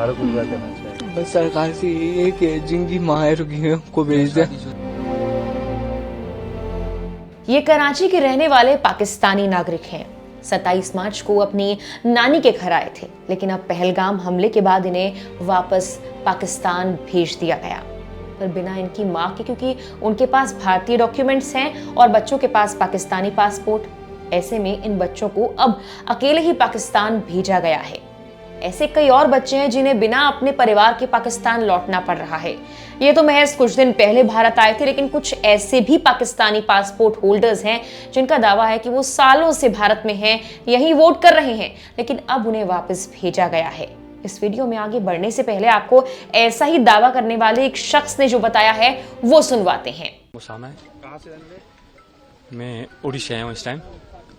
सरकार को क्या करना चाहिए? बस सरकार से यही है कि जिनकी माँ रुकी है उनको भेज दें। ये कराची के रहने वाले पाकिस्तानी नागरिक हैं। 27 मार्च को अपनी नानी के घर आए थे, लेकिन अब पहलगाम हमले के बाद इन्हें वापस पाकिस्तान भेज दिया गया, पर बिना इनकी मां के, क्योंकि उनके पास भारतीय डॉक्यूमेंट्स हैं और बच्चों के पास पाकिस्तानी पासपोर्ट। ऐसे में इन बच्चों को अब अकेले ही पाकिस्तान भेजा गया है। ऐसे कई और बच्चे हैं जिन्हें बिना अपने परिवार के पाकिस्तान लौटना पड़ रहा है। ये तो महज कुछ दिन पहले भारत आए थे, लेकिन कुछ ऐसे भी पाकिस्तानी पासपोर्ट होल्डर्स हैं जिनका दावा है कि वो सालों से भारत में हैं, यहीं वोट कर रहे हैं, लेकिन अब उन्हें वापस भेजा गया है। इस वीडियो में आगे बढ़ने से पहले आपको ऐसा ही दावा करने वाले एक शख्स ने जो बताया है वो सुनवाते हैं। उसामा है। कहाँ से रहने वाले? मैं उड़ीसा आया हूँ इस टाइम।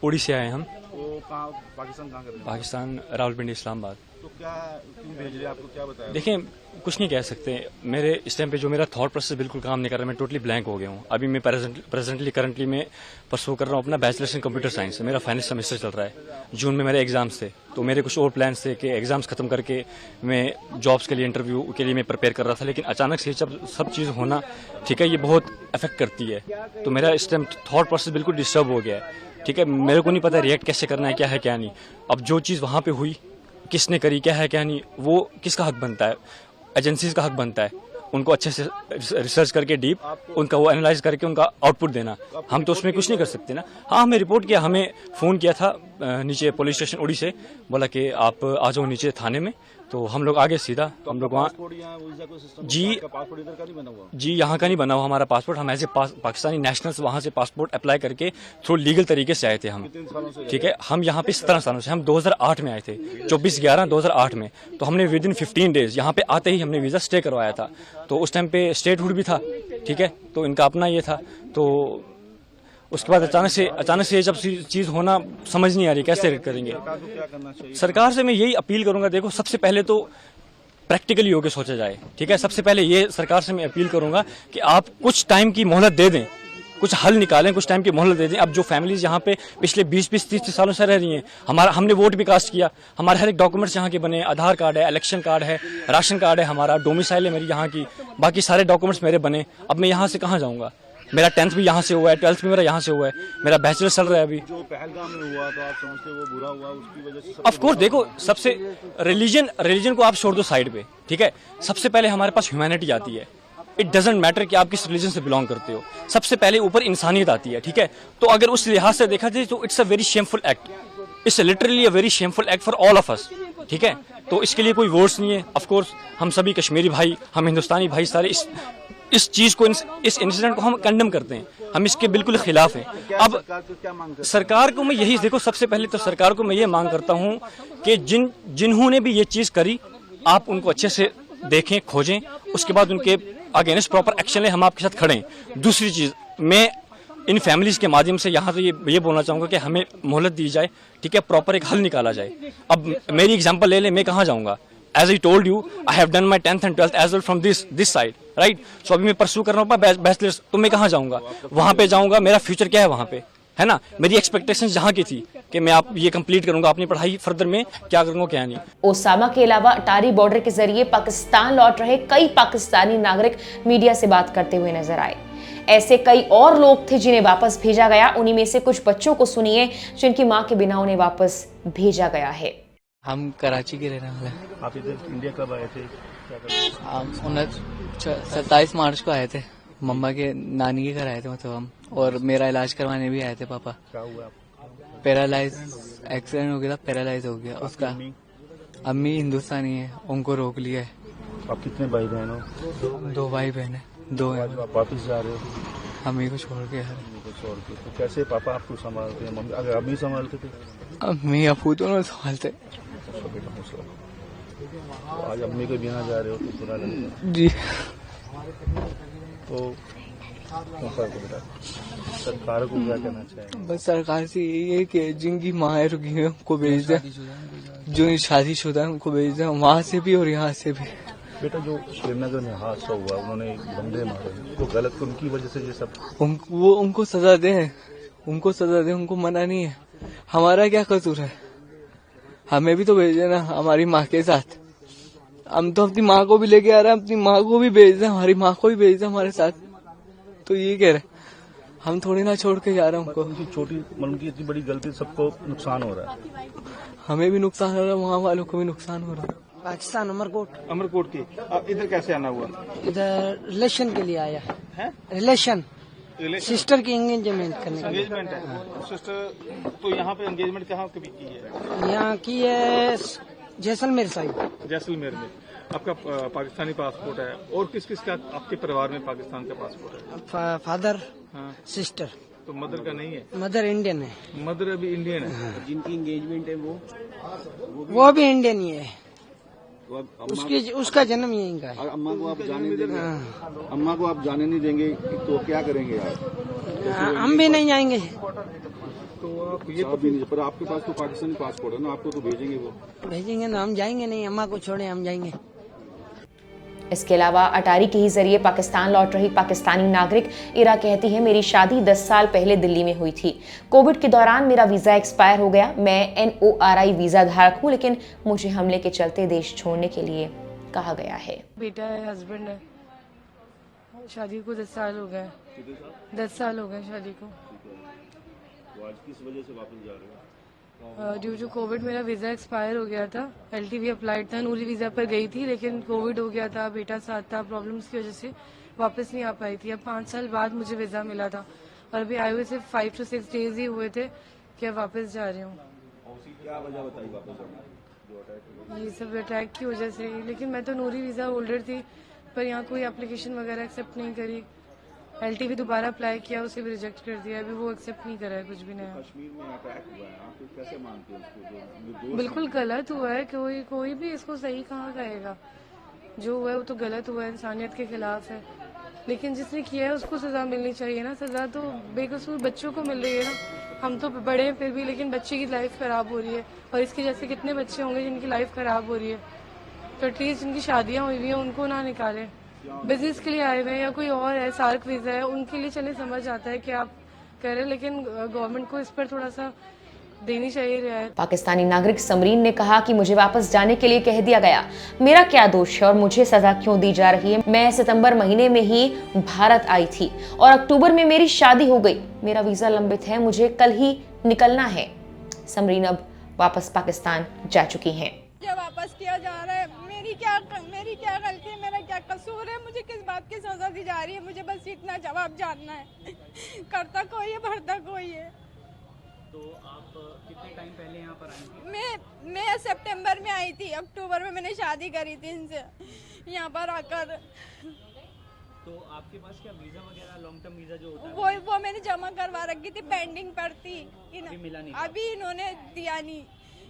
उड़ीसा आए हम। तो कहाँ पाकिस्तान कहाँ कर? पाकिस्तान रावलपिंडी इस्लामाबाद। तो क्या क्यों भेज रहे? आपको क्या बताया? देखिए, कुछ नहीं कह सकते। मेरे इस टाइम पे जो मेरा थॉट प्रोसेस बिल्कुल काम नहीं कर रहा, मैं टोटली ब्लैंक हो गया हूँ। अभी मैं करंटली मैं परसू कर रहा हूँ अपना बैचलर्स इन कंप्यूटर साइंस। मेरा फाइनल सेमेस्टर चल रहा है। जून में मेरे एग्जाम्स थे, तो मेरे कुछ और प्लान्स थे कि एग्जाम्स खत्म करके मैं जॉब्स के लिए, इंटरव्यू के लिए मैं प्रिपेयर कर रहा था, लेकिन अचानक से जब सब चीज़ होना, ठीक है, ये बहुत अफेक्ट करती है। तो मेरा इस टाइम थॉट प्रोसेस बिल्कुल डिस्टर्ब हो गया है। ठीक है, मेरे को नहीं पता रिएक्ट कैसे करना है, क्या है क्या नहीं। अब जो चीज़ वहाँ पे हुई, किसने करी, क्या है क्या नहीं, वो किसका हक बनता है? एजेंसीज का हक बनता है उनको अच्छे से रिसर्च करके डीप उनका वो एनालाइज करके उनका आउटपुट देना। हम तो उसमें कुछ नहीं कर सकते ना। हाँ, हमें रिपोर्ट किया, हमें फ़ोन किया था नीचे पुलिस स्टेशन उड़ी से, बोला कि आप आ जाओ नीचे थाने में। तो हम लोग आगे सीधा, हम लोग वहाँ जी यहाँ का नहीं बना हुआ हमारा पासपोर्ट। हम ऐसे पाकिस्तानी नेशनल्स वहाँ से पासपोर्ट अप्लाई करके थ्रू लीगल तरीके से आए थे हम। ठीक है, हम यहाँ पे 17 सालों से, हम 2008 में आए थे, 24/11/2008 में। तो हमने विद इन 15 डेज यहाँ पे आते ही हमने वीज़ा स्टे करवाया था। तो उस टाइम पे स्टेटहुड भी था, ठीक है, तो इनका अपना ये था। तो उसके बाद अचानक से जब चीज़ होना समझ नहीं आ रही कैसे करेंगे। सरकार से मैं यही अपील करूंगा, देखो सबसे पहले तो प्रैक्टिकली होकर सोचा जाए। ठीक है, सबसे पहले ये सरकार से मैं अपील करूंगा कि आप कुछ टाइम की मोहलत दे दें, कुछ हल निकालें, कुछ टाइम की मोहलत दे दें। अब जो फैमिलीज यहाँ पे पिछले 20-30 सालों से रह रही हैं, हमने वोट भी कास्ट किया, हमारे हर एक डॉक्यूमेंट्स यहाँ के बने, आधार कार्ड है, इलेक्शन कार्ड है, राशन कार्ड है, हमारा डोमिसाइल है मेरी यहाँ की, बाकी सारे डॉक्यूमेंट्स मेरे बने। अब मैं यहाँ से कहाँ जाऊँगा? मेरा 10th भी यहाँ से हुआ है, 12th भी मेरा यहाँ से हुआ है, मेरा बैचलर चल रहा है अभी। जो पहलगाम में हुआ था, आप समझते हो वो बुरा हुआ उसकी वजह से? ऑफ कोर्स, देखो सबसे रिलीजन को आप छोड़ दो साइड पे, ठीक है, सबसे पहले हमारे पास ह्यूमैनिटी आती है। इट डजेंट मैटर कि आप किस रिलीजन से बिलोंग करते हो, सबसे पहले ऊपर इंसानियत आती है। ठीक है, तो अगर उस लिहाज से देखा जाए तो it's a very shameful act, it's literally a very shameful act for all of us. ठीक है, तो इसके लिए कोई वर्ड्स नहीं है। ऑफ कोर्स हम सभी कश्मीरी भाई, हम हिंदुस्तानी भाई सारे इस चीज को, इस इंसिडेंट को हम कंडेम करते हैं, हम इसके बिल्कुल खिलाफ हैं। अब सरकार को मैं यही, देखो सबसे पहले तो सरकार को मैं ये मांग करता हूँ कि जिन्होंने भी ये चीज करी, आप उनको अच्छे से देखें, खोजें, उसके बाद उनके अगेंस्ट प्रॉपर एक्शन लें, हम आपके साथ खड़े हैं। दूसरी चीज, मैं इन फैमिलीज के माध्यम से यहाँ तो ये बोलना चाहूंगा कि हमें मोहलत दी जाए, ठीक है, प्रॉपर एक हल निकाला जाए। अब मेरी एग्जांपल ले ले, मैं कहाँ जाऊंगा? As I told you, I have done my 10th and 12th as well from this side, right? So अभी मैं परस्यू कर रहा हूँ बैचलर्स, तो मैं कहाँ जाऊँगा? वहाँ पे जाऊँगा, मेरा फ्यूचर क्या है वहाँ पे, है ना? मेरी एक्सपेक्टेशंस जहाँ की थी कि मैं आप ये कंप्लीट करूँगा, अपनी पढ़ाई फर्दर में क्या करूँगा क्या नहीं। ओसामा के अलावा अटारी बॉर्डर के जरिए पाकिस्तान लौट रहे कई पाकिस्तानी नागरिक मीडिया से बात करते हुए नजर आए। ऐसे कई और लोग थे जिन्हें वापस भेजा गया। उन्हीं में से कुछ बच्चों को सुनिए जिनकी माँ के बिना उन्हें वापस भेजा गया है। हम कराची के रहने वाले हैं। आप इधर इंडिया कब आए थे? क्या कर रहे थे? हम 27 मार्च को आए थे, मम्मा के नानी के घर आए थे, मतलब हम, और मेरा इलाज करवाने भी आए थे पापा। क्या हुआ आपको? पैरालाइज एक्सीडेंट हो गया था, पैरालाइज हो गया उसका। अम्मी हिंदुस्तानी है, उनको रोक लिया है। आप कितने भाई बहन हो? 2 भाई बहन है, 2 हैं। आप वापिस जा रहे हो? अम्मी को छोड़ के यार। छोड़ के तो कैसे पापा आपको संभालते हैं? मम्मी, अगर अम्मी संभालते थे? अम्मी अबू दोनों संभालते। तो आज अम्मी के बिना जा रहे हो तो बुरा लगता है जी। तो बेटा सरकार को क्या करना चाहिए? बस सरकार से यही है कि जिनकी माँ रुकी है उनको भेज दें, जो शादीशुदा है उनको भेज दें, वहाँ से भी और यहाँ से भी। बेटा, जो श्रीनगर में हादसा हुआ, उन्होंने बंदे मारे, तो गलत, उनकी वजह से ये सब, उनको सजा दें, उनको मना नहीं है। हमारा क्या कसूर है? हमें भी तो भेजे ना हमारी माँ के साथ। हम तो अपनी माँ को भी लेके आ रहे हैं, अपनी माँ को भी भेज दें, हमारी माँ को भी भेज दें हमारे साथ। तो ये कह रहे हैं, हम थोड़ी ना छोड़ के जा रहे हैं उनको। उनकी छोटी मतलब उनकी इतनी बड़ी गलती, सबको नुकसान हो रहा है। हमें भी नुकसान हो रहा है, वहाँ वालों को भी नुकसान हो रहा है। पाकिस्तान अमरकोट अमरकोट की। अब इधर कैसे आना हुआ इधर रिलेशन के लिए आया है? रिलेशन सिस्टर की एंगेजमेंट करने के लिए। एंगेजमेंट है सिस्टर। तो यहाँ पे एंगेजमेंट कहाँ कभी की है? यहाँ की है जैसलमेर साइड। जैसलमेर में। आपका पाकिस्तानी पासपोर्ट है, और किस किस का आपके परिवार में पाकिस्तान का पासपोर्ट है? फादर हाँ। सिस्टर। तो मदर का नहीं है? मदर इंडियन है। मदर अभी इंडियन है। जिनकी एंगेजमेंट है वो भी इंडियन ही है। उसका जन्म यहीं का है। अम्मा को आप जाने नहीं देंगे? अम्मा को आप जाने नहीं देंगे तो क्या करेंगे आप? हम भी नहीं जाएंगे। तो आप ये आप भी नहीं, पर आपके पास तो पाकिस्तानी पासपोर्ट है ना, आपको तो भेजेंगे वो। भेजेंगे ना, हम जाएंगे नहीं। अम्मा को छोड़े हम जाएंगे। इसके अलावा अटारी के ही जरिए पाकिस्तान लौट रही पाकिस्तानी नागरिक इरा कहती है, मेरी शादी 10 साल पहले दिल्ली में हुई थी। कोविड के दौरान मेरा वीजा एक्सपायर हो गया। मैं NORI वीजा धारक हूं, लेकिन मुझे हमले के चलते देश छोड़ने के लिए कहा गया है। बेटा है, हस्बैंड है, शादी को 10 साल हो गए। 10 साल हो गए शादी को। आज किस वजह से वापस जा रहे हो? ड्यू टू कोविड मेरा वीजा एक्सपायर हो गया था। LTV अप्लाइड था, नूरी वीजा पर गई थी, लेकिन कोविड हो गया था, बेटा साथ था, प्रॉब्लम्स की वजह से वापस नहीं आ पाई थी। अब 5 साल बाद मुझे वीजा मिला था और अभी आए हुए सिर्फ 5 to 6 डेज ही हुए थे कि अब वापस जा रही हूँ। क्या वजह बताई वापस जाने की? ये सब अटैक की वजह से। लेकिन मैं तो नूरी वीजा होल्डर थी, पर यहाँ कोई एप्लीकेशन वगैरह एक्सेप्ट नहीं करी। LTV दोबारा अप्लाई किया, उसे भी रिजेक्ट कर दिया। अभी वो एक्सेप्ट नहीं करा है कुछ भी नया। कश्मीर में अटैक हुआ है, आप कैसे मानते हैं उसको? जो निर्दोष बिल्कुल गलत हुआ है। कोई भी इसको सही कहाँ कहेगा। जो हुआ है वो तो गलत हुआ है, इंसानियत के खिलाफ है। लेकिन जिसने किया है उसको सजा मिलनी चाहिए ना। सजा तो बेकसूर बच्चों को मिल रही है ना। हम तो बड़े हैं फिर भी, लेकिन बच्चे की लाइफ खराब हो रही है। और इसके जैसे कितने बच्चे होंगे जिनकी लाइफ खराब हो रही है। तो एटलीस्ट जिनकी शादियां हुई हुई हैं उनको ना निकालें। बिजनेस के लिए आए हुए हैं या कोई और है, सार्क वीजा है, उनके लिए चले समझ आता है कि आप कह रहे हैं, लेकिन गवर्नमेंट को इस पर थोड़ा सा देनी चाहिए रियायत। पाकिस्तानी नागरिक समरीन ने कहा कि मुझे वापस जाने के लिए कह दिया गया। मेरा क्या दोष है और मुझे सजा क्यों दी जा रही है? मैं सितंबर महीने में ही भारत आई थी और अक्टूबर में मेरी शादी हो गई। मेरा वीजा लंबित है, मुझे कल ही निकलना है। समरीन अब वापस पाकिस्तान जा चुकी हैं। वापस किया जा रहा है। मेरी क्या गलती है? मेरा क्या कसूर है? मुझे किस बात की सजा दी जा रही है? मुझे बस इतना जवाब जानना है। करता कोई है, भरता कोई है। तो आप कितने टाइम पहले यहाँ पर आई थी? मैं सितंबर में आई थी। अक्टूबर में मैंने शादी करी थी इनसे यहाँ पर आकर। तो आपके पास क्या वीजा वगैरह लॉन्ग टर्म वीजा जो होता है वो मैंने जमा करवा रखी थी, पेंडिंग पर थी। मिला नहीं? अभी इन्होंने दिया नहीं।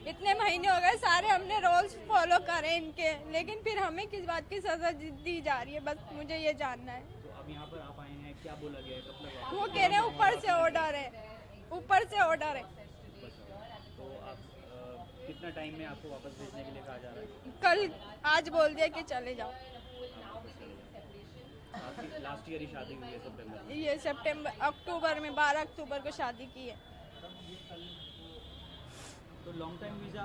इतने महीने हो गए, सारे हमने रूल्स फॉलो करे इनके, लेकिन फिर हमें किस बात की सजा दी जा रही है? बस मुझे ये जानना है। तो अब यहाँ पर आप आए हैं, क्या बोला गया है? कब तक? वो कह रहे हैं ऊपर से ऑर्डर है, ऊपर से ऑर्डर है। तो आप कितना टाइम में आपको वापस भेजने के लिए कहा जा रहा है? कल आज बोल दिया कि चले जाओ। लास्ट ईयर ही शादी हुई है सितंबर में। ये अक्टूबर में 12 अक्टूबर को शादी की है। तो लॉन्ग टाइम वीजा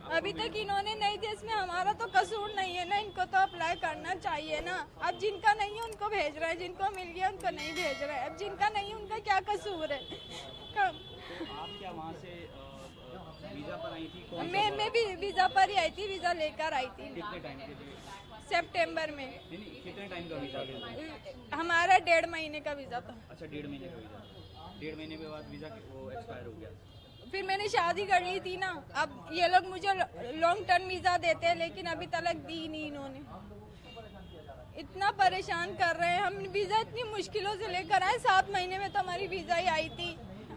अभी तक इन्होंने नहीं दिया। इसमें हमारा तो कसूर नहीं है ना, इनको तो अप्लाई करना चाहिए ना। अब जिनका नहीं है उनको भेज रहे हैं, जिनको मिल गया उनको नहीं भेज रहे हैं। अब जिनका नहीं है उनका क्या कसूर है? तो आप क्या वहाँ से वीजा पर आई थी? मैं भी वीजा पर ही आई थी, वीजा लेकर आई थी। कितने टाइम के लिए? सितंबर में। नहीं, कितने टाइम का वीजा? हमारा 1.5 महीने का वीजा था। अच्छा, 1.5 महीने का वीजा। 1.5 महीने के बाद वीजा वो एक्सपायर हो गया। फिर मैंने शादी कर ली थी ना। अब ये लोग मुझे लॉन्ग टर्म वीजा देते हैं, लेकिन अभी तक दी नहीं इन्होंने। इतना परेशान कर रहे हैं। हम वीजा इतनी मुश्किलों से लेकर आए। 7 महीने में तो हमारी वीजा ही आई थी।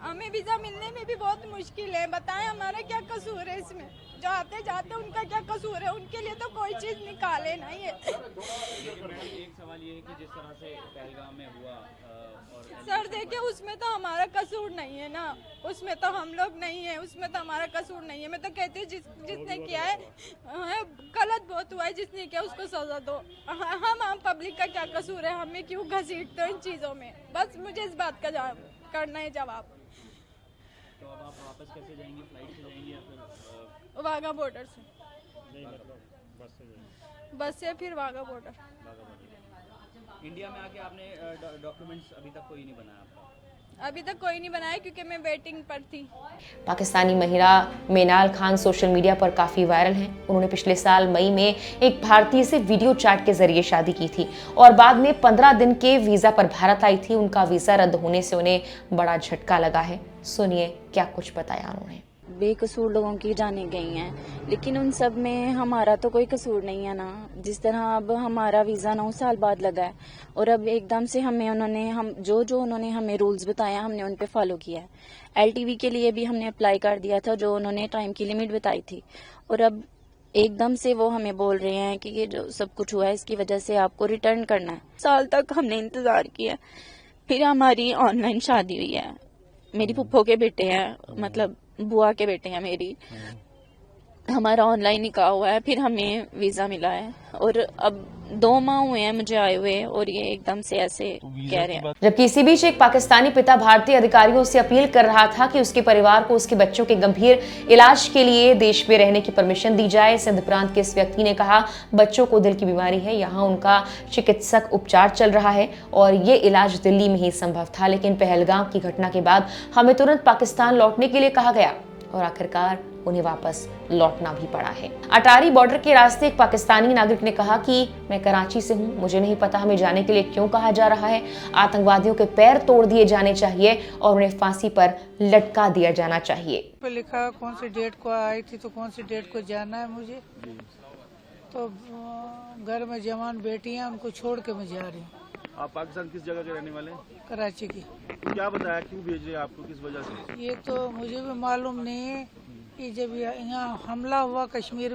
हमें वीजा मिलने में भी बहुत मुश्किल है। बताएं हमारा क्या कसूर है इसमें? जो आते जाते उनका क्या कसूर है? उनके लिए तो कोई चीज निकाले ना ये। एक सवाल ये है कि जिस तरह से पहलगाम में हुआ और सर देखिए, उसमें तो हमारा कसूर नहीं है ना। उसमें तो हम लोग नहीं है, उसमें तो हमारा कसूर नहीं है। मैं तो कहती हूँ जिसने किया है गलत बहुत हुआ है। जिसने किया उसको सजा दो। हम आम पब्लिक का क्या कसूर है? हमें क्यों घसीटते हो इन चीजों में? बस मुझे इस बात का करना है जवाब। तो अब आप वापस कैसे जाएंगे? फ्लाइट से जाएंगे या फिर वाघा बॉर्डर से? बस से फिर वाघा बॉर्डर। इंडिया में आके आपने डॉक्यूमेंट्स अभी तक कोई नहीं बनाया आपका? अभी तक कोई नहीं बनाया क्योंकि मैं वेटिंग पर थी। पाकिस्तानी महिला मेनाल खान सोशल मीडिया पर काफी वायरल हैं। उन्होंने पिछले साल मई में एक भारतीय से वीडियो चैट के जरिए शादी की थी और बाद में 15 दिन के वीजा पर भारत आई थी। उनका वीजा रद्द होने से उन्हें बड़ा झटका लगा है। सुनिए क्या कुछ बताया उन्होंने। बेकसूर लोगों की जाने गई हैं, लेकिन उन सब में हमारा तो कोई कसूर नहीं है ना। जिस तरह अब हमारा वीज़ा 9 साल बाद लगा है और अब एकदम से हम जो उन्होंने हमें रूल्स बताया हमने उन पे फॉलो किया है। LTV के लिए भी हमने अप्लाई कर दिया था, जो उन्होंने टाइम की लिमिट बताई थी, और अब एकदम से वो हमें बोल रहे हैं कि ये जो सब कुछ हुआ है इसकी वजह से आपको रिटर्न करना है। साल तक हमने इंतजार किया, फिर हमारी ऑनलाइन शादी हुई है। मेरी फुप्पो के बेटे हैं, मतलब बुआ के बेटे हैं मेरी। हमारा ऑनलाइन निकाह हुआ है, फिर हमें वीजा मिला है और अब 2 माह हुए हैं मुझे आए हुए और ये एकदम से ऐसे कह रहे हैं। जबकि इसी बीच एक पाकिस्तानी पिता भारतीय अधिकारियों से अपील कर रहा था कि उसके परिवार को उसके बच्चों के गंभीर इलाज के लिए देश में रहने की परमिशन दी जाए। सिंध प्रांत के इस व्यक्ति ने कहा, बच्चों को दिल की बीमारी है, यहाँ उनका चिकित्सक उपचार चल रहा है और ये इलाज दिल्ली में ही संभव था, लेकिन पहलगाम की घटना के बाद हमें तुरंत पाकिस्तान लौटने के लिए कहा गया और आखिरकार उन्हें वापस लौटना भी पड़ा है। अटारी बॉर्डर के रास्ते एक पाकिस्तानी नागरिक ने कहा कि मैं कराची से हूं, मुझे नहीं पता हमें जाने के लिए क्यों कहा जा रहा है। आतंकवादियों के पैर तोड़ दिए जाने चाहिए और उन्हें फांसी पर लटका दिया जाना चाहिए। पे लिखा कौन सी डेट को आई थी तो कौन सी डेट को जाना है मुझे, तो घर में जवान बेटियां उनको छोड़ के मैं जा रही हूँ। आप पाकिस्तान किस जगह के रहने वाले हैं? कराची की। क्या बताया, क्यों भेज रहे हैं आपको, किस वजह से? ये तो मुझे भी मालूम नहीं है कि जब यहाँ हमला हुआ कश्मीर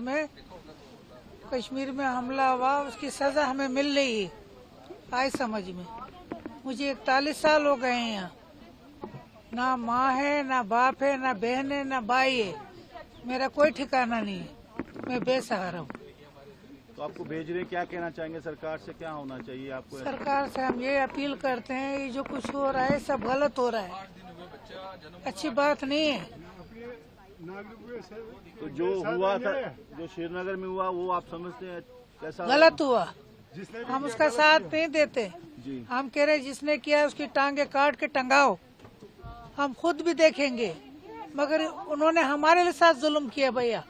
में हमला हुआ, उसकी सजा हमें मिल रही है। आए समझ में, मुझे 41 साल हो गए हैं यहाँ। ना माँ है, ना बाप है, ना बहन है, ना भाई है। मेरा कोई ठिकाना नहीं है, मैं बेसहारा हूँ। तो आपको भेज रहे, क्या कहना चाहेंगे सरकार से, क्या होना चाहिए आपको? सरकार से हम ये अपील करते हैं, ये जो कुछ हो रहा है सब गलत हो रहा है, अच्छी बात नहीं है। तो जो हुआ था, जो श्रीनगर में हुआ, वो आप समझते हैं कैसा गलत हुआ? हम उसका साथ नहीं देते जी। हम कह रहे जिसने किया उसकी टांगे काट के टंगाओ, हम खुद भी देखेंगे, मगर उन्होंने हमारे साथ जुल्म किया भैया।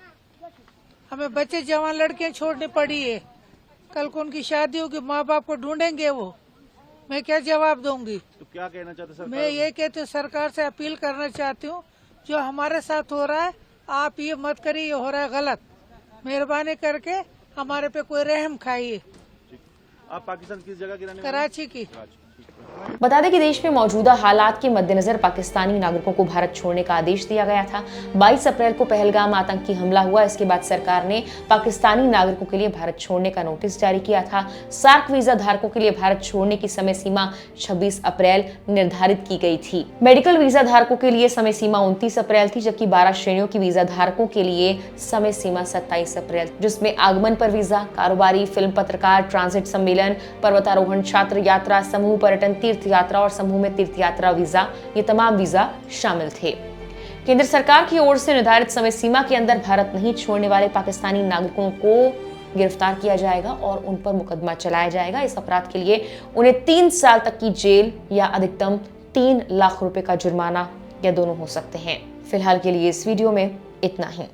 हमें बच्चे जवान लड़कियां छोड़नी पड़ी है, कल को उनकी शादी होगी, माँ बाप को ढूंढेंगे वो, मैं क्या जवाब दूंगी? तो क्या कहना चाहते सरकार? मैं ये कहती हूँ, सरकार से अपील करना चाहती हूँ, जो हमारे साथ हो रहा है आप ये मत करिए, ये हो रहा है गलत। मेहरबानी करके हमारे पे कोई रहम खाइए। आप पाकिस्तान किस जगह की रहने वाले? कराची की। बता दें कि देश में मौजूदा हालात के मद्देनजर पाकिस्तानी नागरिकों को भारत छोड़ने का आदेश दिया गया था। 22 अप्रैल को पहलगाम आतंकी हमला हुआ। इसके बाद सरकार ने पाकिस्तानी नागरिकों के लिए भारत छोड़ने का नोटिस जारी किया था। सार्क वीजा धारकों के लिए भारत छोड़ने की समय सीमा 26 अप्रैल निर्धारित की गई थी। मेडिकल वीजा धारकों के लिए समय सीमा 29 अप्रैल थी, जबकि 12 श्रेणियों की वीजा धारकों के लिए समय सीमा 27 अप्रैल, जिसमें आगमन पर वीजा, कारोबारी, फिल्म पत्रकार, ट्रांजिट सम्मेलन, पर्वतारोहण, छात्र यात्रा, समूह पर्यटन, तीर्थ यात्रा और समूह में तीर्थ यात्रा वीजा, ये तमाम वीजा शामिल थे। केंद्र सरकार की ओर से निर्धारित समय सीमा के अंदर भारत नहीं छोड़ने वाले पाकिस्तानी नागरिकों को गिरफ्तार किया जाएगा और उन पर मुकदमा चलाया जाएगा। इस अपराध के लिए उन्हें 3 साल तक की जेल या अधिकतम 3 लाख रुपए का जुर्माना या दोनों हो सकते हैं। फिलहाल के लिए इस वीडियो में इतना ही।